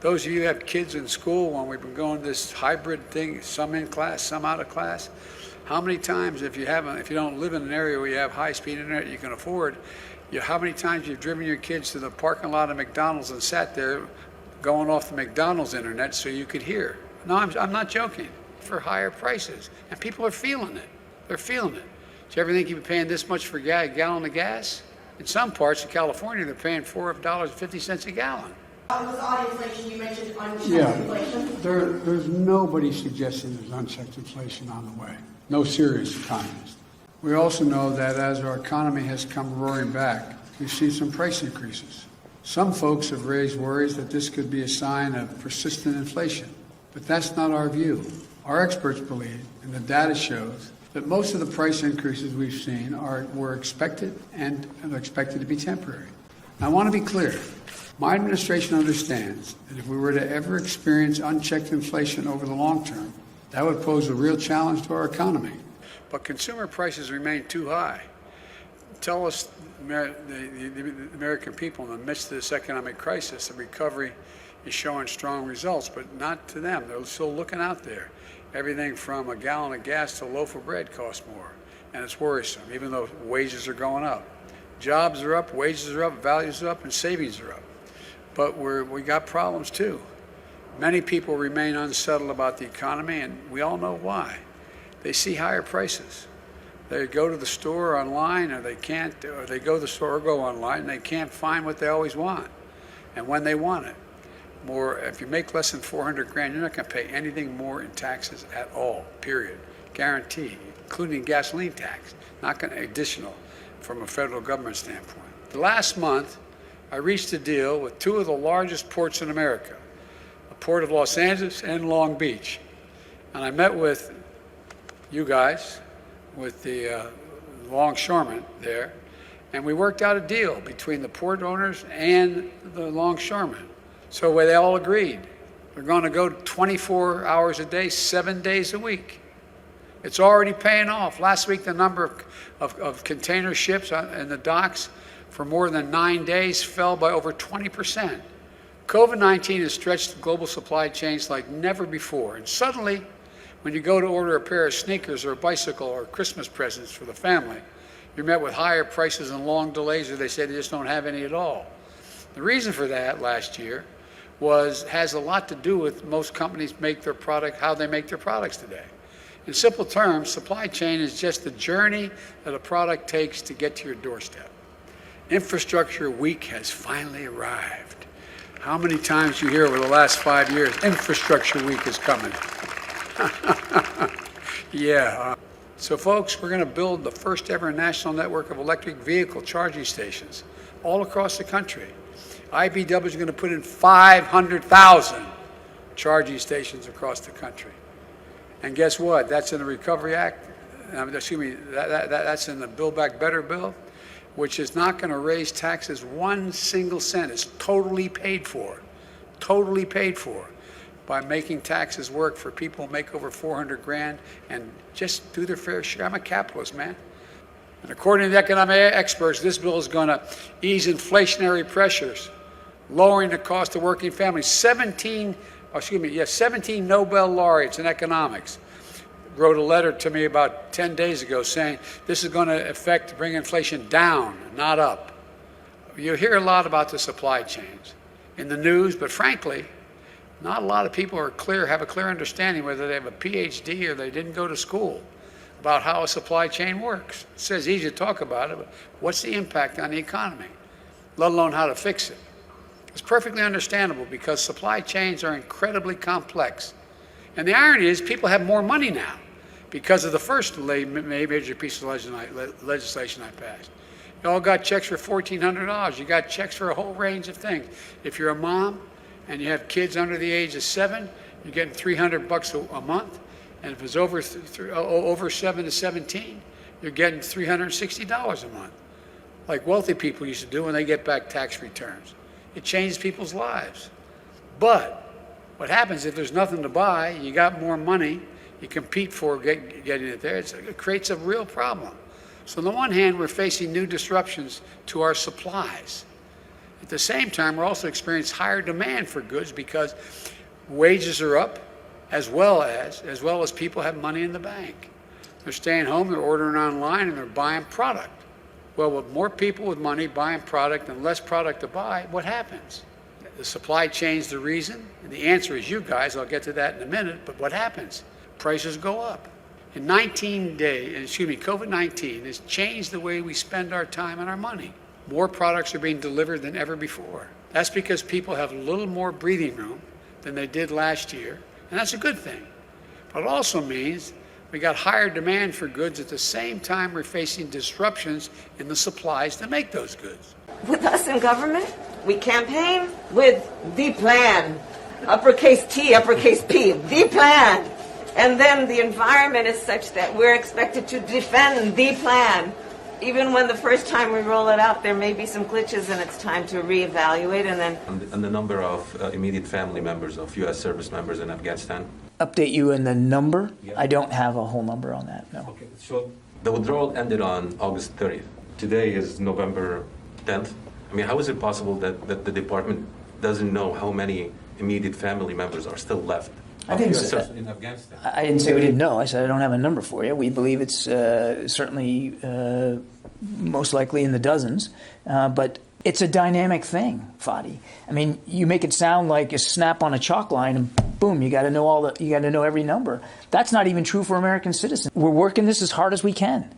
Those of you who have kids in school, when we've been going this hybrid thing, some in class, some out of class, how many times, if you don't live in an area where you have high-speed internet you can afford, how many times you've driven your kids to the parking lot of McDonald's and sat there going off the McDonald's internet so you could hear? No, I'm not joking. For higher prices, and people are feeling it. They're feeling it. Do you ever think you'd be paying this much for a gallon of gas? In some parts of California, they're paying $4.50 a gallon. On inflation, you mentioned unchecked inflation. There's nobody suggesting there's unchecked inflation on the way. No serious economist. We also know that as our economy has come roaring back, we've seen some price increases. Some folks have raised worries that this could be a sign of persistent inflation, but that's not our view. Our experts believe, and the data shows, that most of the price increases we've seen were expected and are expected to be temporary. Now, I want to be clear. My administration understands that if we were to ever experience unchecked inflation over the long term, that would pose a real challenge to our economy. But consumer prices remain too high. Tell us, the American people, in the midst of this economic crisis, the recovery is showing strong results, but not to them. They're still looking out there. Everything from a gallon of gas to a loaf of bread costs more, and it's worrisome, even though wages are going up. Jobs are up, wages are up, values are up, and savings are up. But we got problems too. Many people remain unsettled about the economy, and we all know why. They see higher prices. They go to the store online, or they go to the store or go online, and they can't find what they always want, and when they want it. If you make less than $400,000, you're not going to pay anything more in taxes at all, period. Guarantee, including gasoline tax, not going to additional from a federal government standpoint. Last month, I reached a deal with two of the largest ports in America, the Port of Los Angeles and Long Beach. And I met with you guys, with the longshoremen there, and we worked out a deal between the port owners and the longshoremen. So they all agreed. They're going to go 24 hours a day, 7 days a week. It's already paying off. Last week, the number of container ships in the docks for more than 9 days fell by over 20%. COVID-19 has stretched global supply chains like never before. And suddenly, when you go to order a pair of sneakers or a bicycle or Christmas presents for the family, you're met with higher prices and long delays, or they say they just don't have any at all. The reason for that last year has a lot to do with most companies how they make their products today. In simple terms, supply chain is just the journey that a product takes to get to your doorstep. Infrastructure week has finally arrived. How many times you hear over the last 5 years, infrastructure week is coming? Yeah. So folks, we're going to build the first ever national network of electric vehicle charging stations all across the country. IBW is going to put in 500,000 charging stations across the country. And guess what? That's in the Recovery Act. That's in the Build Back Better bill, which is not going to raise taxes 1 single cent. It's totally paid for by making taxes work for people who make over $400,000 and just do their fair share. I'm a capitalist, man. And according to the economic experts, this bill is going to ease inflationary pressures, lowering the cost of working families. 17 Nobel laureates in economics wrote a letter to me about 10 days ago saying this is going to bring inflation down, not up. You hear a lot about the supply chains in the news, but frankly, not a lot of people have a clear understanding, whether they have a PhD or they didn't go to school, about how a supply chain works. It says easy to talk about it, but what's the impact on the economy, let alone how to fix it? It's perfectly understandable because supply chains are incredibly complex. And the irony is people have more money now because of the first major piece of legislation I passed. You all got checks for $1,400. You got checks for a whole range of things. If you're a mom and you have kids under the age of 7, you're getting $300 a month. And if it's over 7 to 17, you're getting $360 a month, like wealthy people used to do when they get back tax returns. It changes people's lives. But what happens if there's nothing to buy, you got more money, you compete for getting it there, it creates a real problem. So on the one hand, we're facing new disruptions to our supplies. At the same time, we're also experiencing higher demand for goods because wages are up, as well as people have money in the bank. They're staying home, they're ordering online, and they're buying product. Well, with more people with money buying product and less product to buy, what happens? The supply chain's the reason, and the answer is you guys. I'll get to that in a minute, but what happens? Prices go up. In 19 days, COVID-19 has changed the way we spend our time and our money. More products are being delivered than ever before. That's because people have a little more breathing room than they did last year, and that's a good thing. But it also means we got higher demand for goods at the same time we're facing disruptions in the supplies to make those goods. With us in government, we campaign with the plan. Uppercase T, uppercase P, the plan. And then the environment is such that we're expected to defend the plan. Even when the first time we roll it out, there may be some glitches and it's time to reevaluate and then... And the number of immediate family members of U.S. service members in Afghanistan? Update you in the number? Yeah. I don't have a whole number on that, no. Okay, so the withdrawal ended on August 30th. Today is November 10th. I mean, how is it possible that the department doesn't know how many immediate family members are still left I didn't US say service in Afghanistan? I didn't say we didn't know. I said I don't have a number for you. We believe it's certainly most likely in the dozens, but it's a dynamic thing, Fadi. I mean, you make it sound like you snap on a chalk line and boom, you got to know every number. That's not even true for American citizens. We're working this as hard as we can.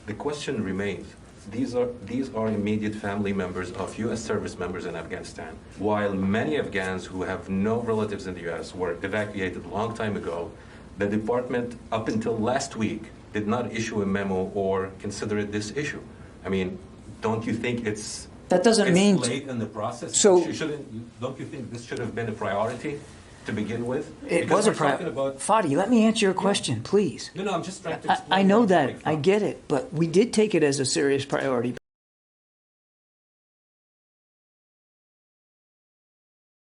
The question remains. These are immediate family members of U.S. service members in Afghanistan. While many Afghans who have no relatives in the U.S. were evacuated a long time ago, the department, up until last week, did not issue a memo or consider it this issue. I mean, don't you think it's late in the process? So, don't you think this should have been a priority to begin with? It Because was a we're talking priority. about- Fadi, let me answer your question, please. No, I'm just trying to explain. I know where I'm that. coming I from. get it. But we did take it as a serious priority.